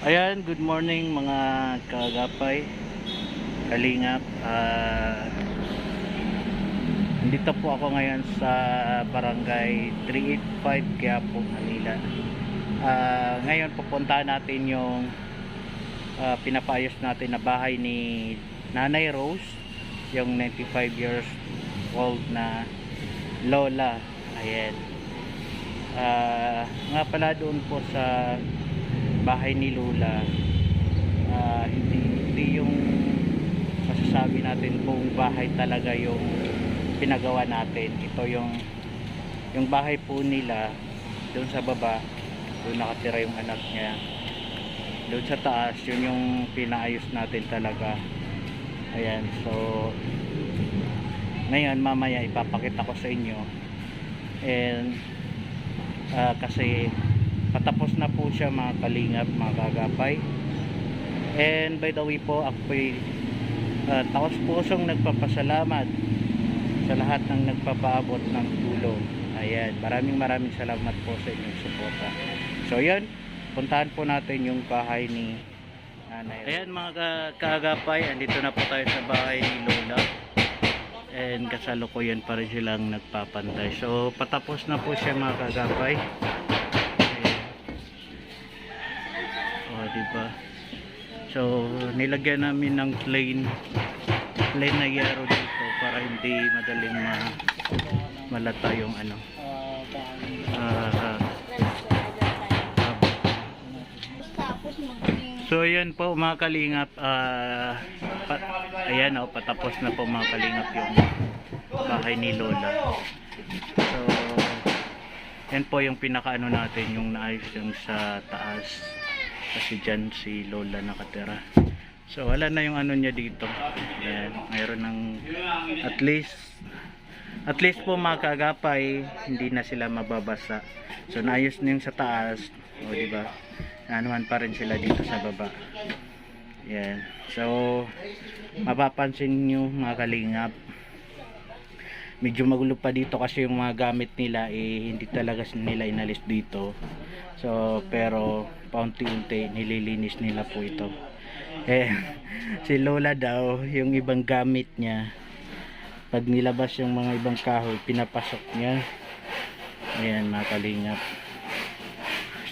Ayan, good morning mga kagapay, kalingap. Nandito po ako ngayon sa barangay 385 Quiapo, Manila. Ngayon pupuntahan natin yung pinapayos natin na bahay ni Nanay Rose, yung 95 years old na lola. Ayan. Nga pala doon po sa bahay ni Lola, hindi yung masasabi natin buong bahay talaga yung pinagawa natin. Ito yung bahay po nila doon sa baba, doon nakatira yung anak niya. Doon sa taas, yun yung pinaayos natin talaga. Ayan, so ngayon mamaya ipapakita ko sa inyo. And kasi patapos na po siya mga kalingap, mga kagapay. And by the way po, ako'y taos pusong nagpapasalamat sa lahat ng nagpapaabot ng tulong. Ayan, maraming salamat po sa inyong suporta. So yun, puntahan po natin yung bahay ni Nanay. Ayan mga kagapay, andito na po tayo sa bahay ni Lola. And kasalukuyan pa rin silang nagpapantay. So patapos na po siya mga kagapay. Diba? So nilagyan namin ng plain na yero dito para hindi madaling malata yung ano. So ayan po mga kalingap, ayan patapos na po mga kalingap yung bahay ni Lola. So yan po yung pinakaano natin, yung naayos yung sa taas. Kasi dyan si Lola nakatira. So wala na yung ano niya dito. Ayan, mayroon ng at least po mga kagapay, hindi na sila mababasa. So naayos na yung sa taas. O diba, nanuhan pa rin sila dito sa baba. Ayan. So mapapansin nyo mga kalingap, medyo magulo pa dito kasi yung mga gamit nila hindi talaga nila inalis dito. So pero paunti-unti nililinis nila po ito. Si Lola daw, yung ibang gamit niya, pag nilabas yung mga ibang kahoy, pinapasok niya. Ayan mga kalingap.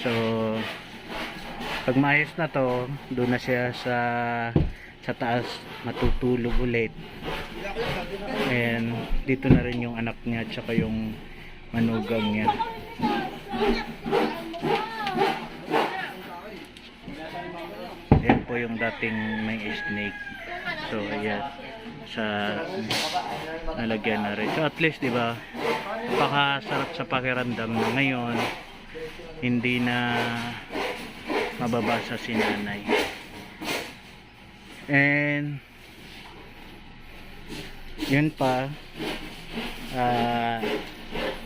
So pag maayos na to, doon na siya sa taas matutulog ulit. And dito na rin yung anak niya at saka yung manugang niya. Ayan po yung dating may snake. So ayan, sa nalagyan na rin. So at least diba, napakasarap sa pakiramdam na ngayon hindi na mababasa si nanay. And yun pa,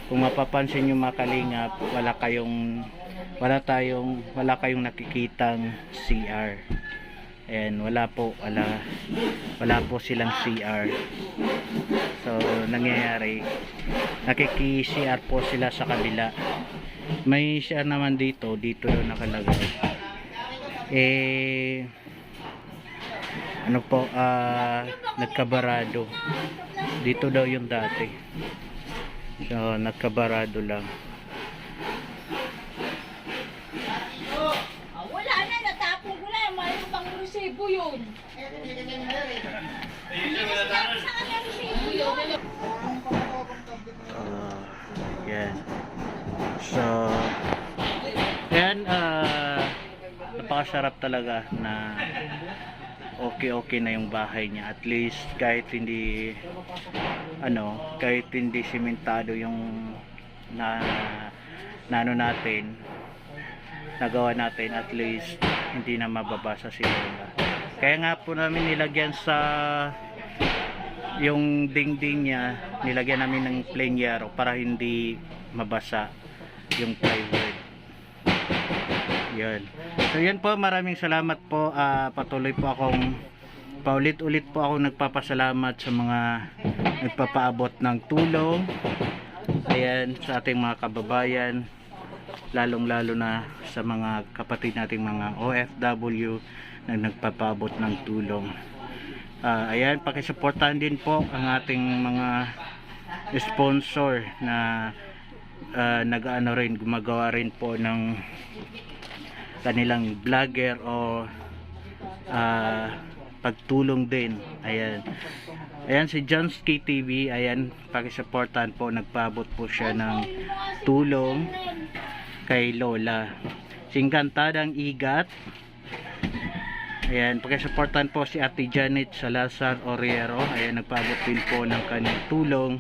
kung mapapansin nyo mga kalingap, wala kayong nakikitang CR. And wala po silang CR. So nangyayari, nakiki-CR po sila sa kabila. May CR naman dito yung nakalagay. Ano po, nagkabarado. Dito daw yung dati. So nagkabarado lang. Wala na, natapon ko na. Mayroon bang resibo yun? Yan. So yan, napakasarap talaga na okay na yung bahay niya. At least kahit hindi simentado yung nagawa natin, at least hindi na mababasa si Lola. Kaya nga po namin nilagyan sa yung dingding niya, nilagyan namin ng plain yero para hindi mabasa yung plywood. Yan. So yan po, maraming salamat po. Patuloy po akong paulit-ulit po ako nagpapasalamat sa mga nagpapaabot ng tulong. Ayan, sa ating mga kababayan. lalong-lalo na sa mga kapatid nating mga OFW na nagpapabot ng tulong. Ayan, pakisuportahan din po ang ating mga sponsor na nag-ano rin, gumagawa rin po ng kanilang vlogger o pagtulong din. Ayan si Johnski TV, ayan, pakisuportahan po, nagpaabot po siya ng tulong kay Lola. Singkantadang Igat, ayan, pakisuportahan po si Ate Janet Salazar Oriero, ayan, nagpaabot din po ng kanyang tulong.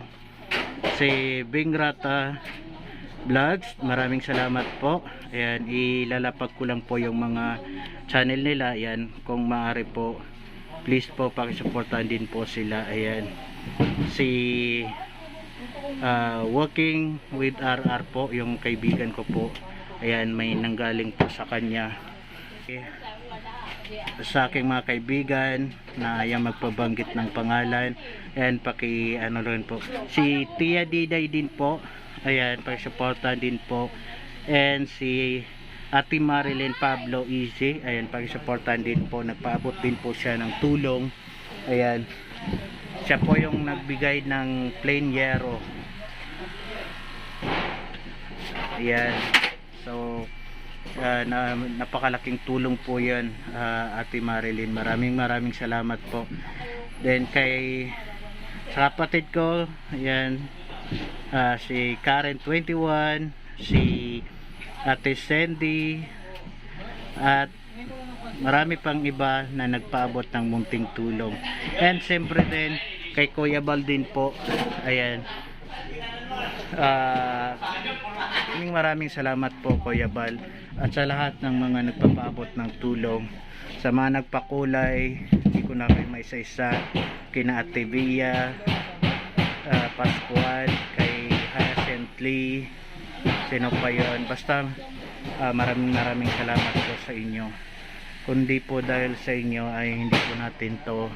Si Bingrata Vlogs, maraming salamat po. Ayan, ilalapag ko lang po yung mga channel nila. Ayan, kung maaari po, please po pakisuportahan din po sila. Ayan, si Working with RR po, yung kaibigan ko po. Ayan, may nanggaling po sa kanya. Sa aking mga kaibigan na yung magpabanggit ng pangalan, ayan, ano rin po, si Tia Diday din po, ayan, pakisuportahan din po. And si Ate Marilyn Pablo Easy, ayan, pakisuportahan din po, nagpaabot din po siya ng tulong. Ayan, siya po yung nagbigay ng plain yero. Ayan, so napakalaking tulong po yan, Ate Marilyn, maraming salamat po. Then sa kapatid ko, ayan, si Karen 21, si Ate Sandy, at marami pang iba na nagpaabot ng munting tulong. And siyempre din kay Kuya Bal din po, ayan, maraming salamat po Kuya Bal, at sa lahat ng mga nagpapaabot ng tulong, sa mga nagpakulay, hindi ko na kayo maisa-isa, kina Ate Via Pascual, kay Hyacinth Lee, sino pa yun, basta maraming salamat po sa inyo. Kundi po dahil sa inyo ay hindi po natin to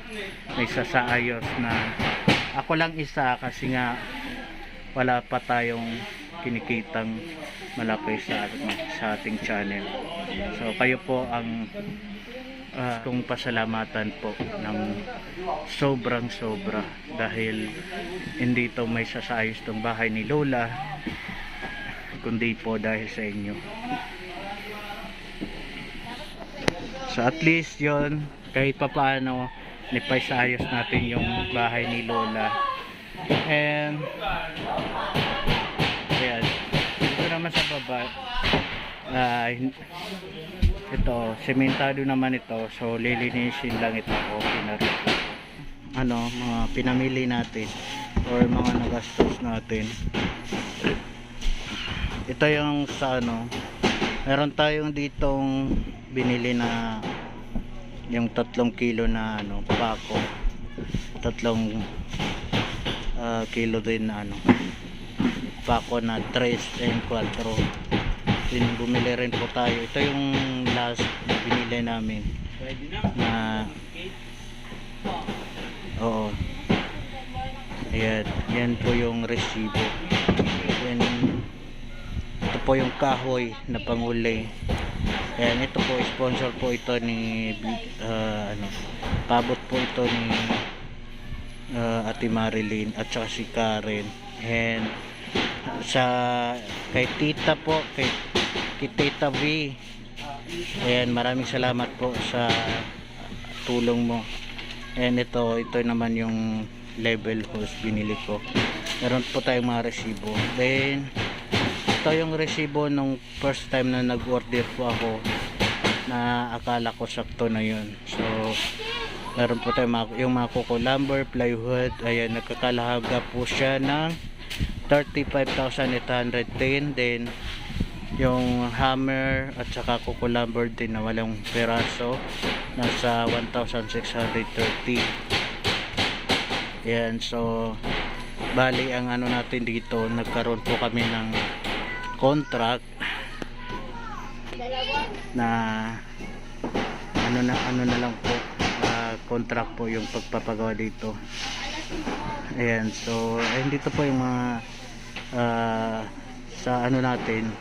may sasaayos na ako lang isa, kasi nga wala pa tayong kinikitang malaki sa ating channel. So kayo po ang kung pasalamatan po ng sobrang sobra, dahil hindi to may sasaayos tong bahay ni Lola, kundi po dahil sa inyo. So at least yon, kahit pa paano nipaisayos natin yung bahay ni Lola. And ayan, dito naman sa baba, ito, sementado naman ito, so lilinisin lang ito. Okay na rin, mga pinamili natin or mga nagastos natin. Ito yung sa meron tayong ditong binili na yung 3 kilo na pako, 3 kilo din na pako na 3 and 4. Bumili rin po tayo. Ito yung last na binili namin na ayan, yan po yung resibo. Then ito po yung kahoy na panguli. Ayan, ito po, sponsor po ito ni pabot po ito ni Ate Marilyn at saka si Karen. And kay Tita po, kay Tita V, ayan, maraming salamat po sa tulong mo. And ito naman yung level hose binili ko. Meron po tayong mga resibo. Then ito yung resibo nung first time na nag-order po ako, na akala ko sakto na yun. So meron po tayong yung mga kuko lumber, plywood, ayan, nagkakalahaga po siya ng 35,810. Then yung hammer at saka kuko lumber din na walang peraso, nasa 1,630. Yan, so bali ang natin dito, nagkaroon po kami ng contract na ano na lang po, contract po yung pagpapagawa dito. Ayan, so dito po yung mga sa natin,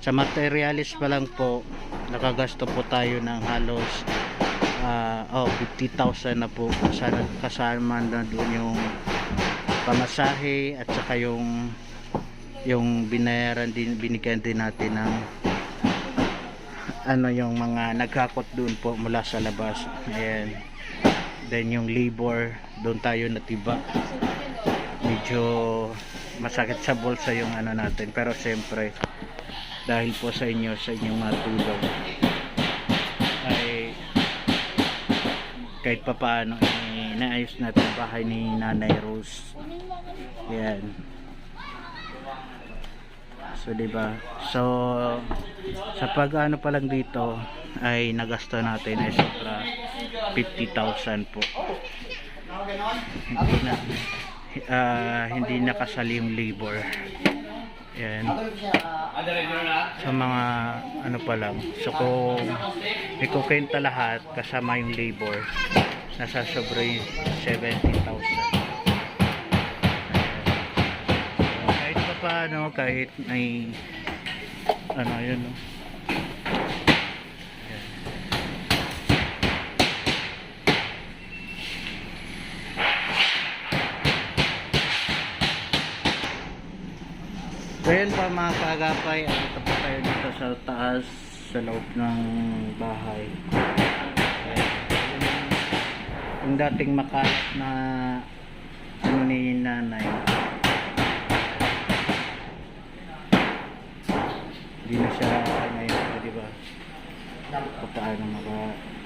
Sa materialis pa lang po, nakagasto po tayo ng halos 50,000 na po, kasama na doon yung pamasahe at saka yung binayaran din, binigyan din natin ng yung mga naghakot doon po mula sa labas. Ayan. Then yung labor, doon tayo natiba. Medyo masakit sa bulsa yung natin, pero siyempre dahil po sa inyong mga tulong ay kahit pa paano naayos natin ang bahay ni Nanay Rose. Yan. So diba, so sa pag pa lang dito ay nagasto natin ay sobra 50,000 po. Hindi nakasali yung labor. Yan. Sa mga pa lang. So kung ikukwenta lahat kasama yung labor, nasa sobra yung 70,000. Kahit pa paano, kahit may yun, no? So yun pa mga kaagapay, dito po tayo dito sa taas sa loob ng bahay. Yung dating makalat na ni Nanay, hindi na siya ngayon, di ba? Paano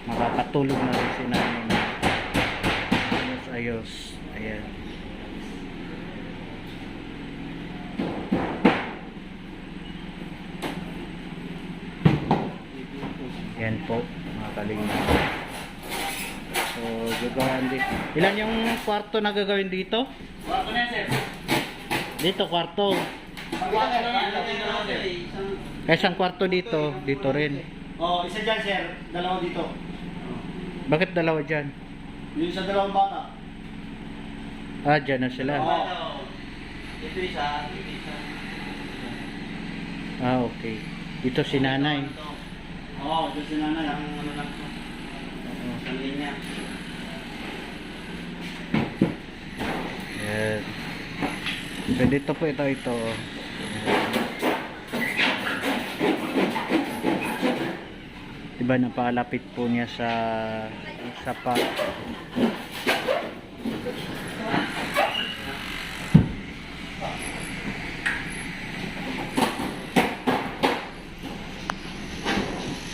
makakatulog na rin si Nanay na ayos. Ayan. Yan po mga kalinga. So gagawin din. Ilan yung kwarto na gagawin dito? Kwarto na sir. Dito kwarto. Isang kwarto dito. Dito rin. Isa dyan sir. Dalawa dito. Bakit dalawa dyan? Yung sa dalawang bata. Dyan na sila. Ito isa. Ito isa. Okay. Dito si Nanay. Ito si Nanay. Ang lang po. Ang linya. Yan. So dito po ito. Diba napalapit po niya sa sapa.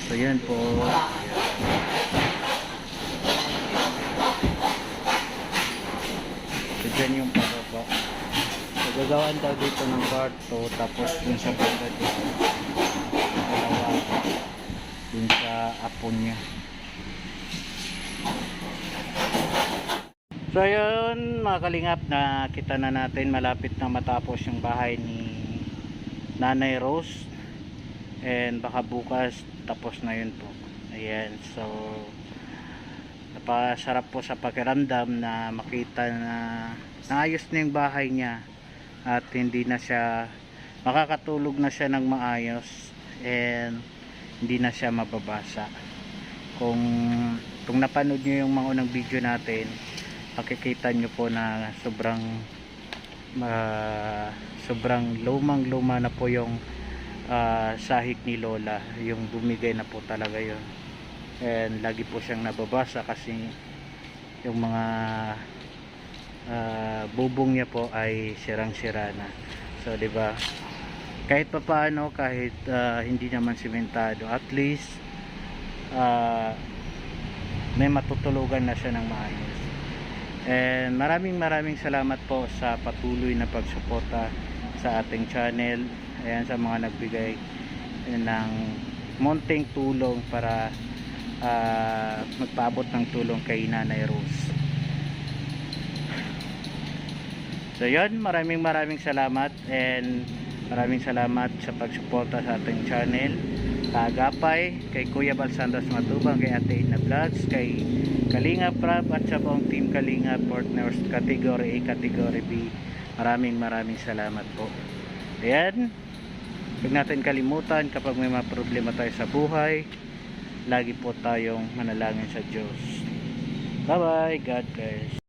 So yan po. So dyan yung pababa. So gagawin daw dito ng kwarto, tapos yung sa banda dito. Dalawa. Dun sa apon niya. So ayun mga kalingap, na kita na natin malapit na matapos yung bahay ni Nanay Rose. And baka bukas tapos na yun po. Ayan, so napasarap po sa pakiramdam na makita na naayos na yung bahay niya at hindi na siya makakatulog na siya ng maayos and hindi na siya mababasa. Kung napanood nyo yung mga unang video natin, makikita nyo po na sobrang lumang-luma na po yung sahig ni Lola. Yung bumigay na po talaga yun, and lagi po siyang nababasa kasi yung mga bubong niya po ay sirang-sira na. So 'di ba, kahit papaano, kahit hindi naman simentado, at least may matutulugan na siya ng maayos. And maraming salamat po sa patuloy na pagsuporta sa ating channel. Ayan, sa mga nagbigay ng munting tulong para magpaabot ng tulong kay Nanay Rose. So yun, maraming salamat, and maraming salamat sa pagsuporta sa ating channel. Kaagapay, kay Kuya Balsandos Matubang, kay Ate Ina Vlogs, kay Kalinga Prab at sa buong team Kalinga Partners Category A, Category B. Maraming salamat po. Ayan, Huwag natin kalimutan kapag may mga problema tayo sa buhay, lagi po tayong manalangin sa Diyos. Bye bye, God bless.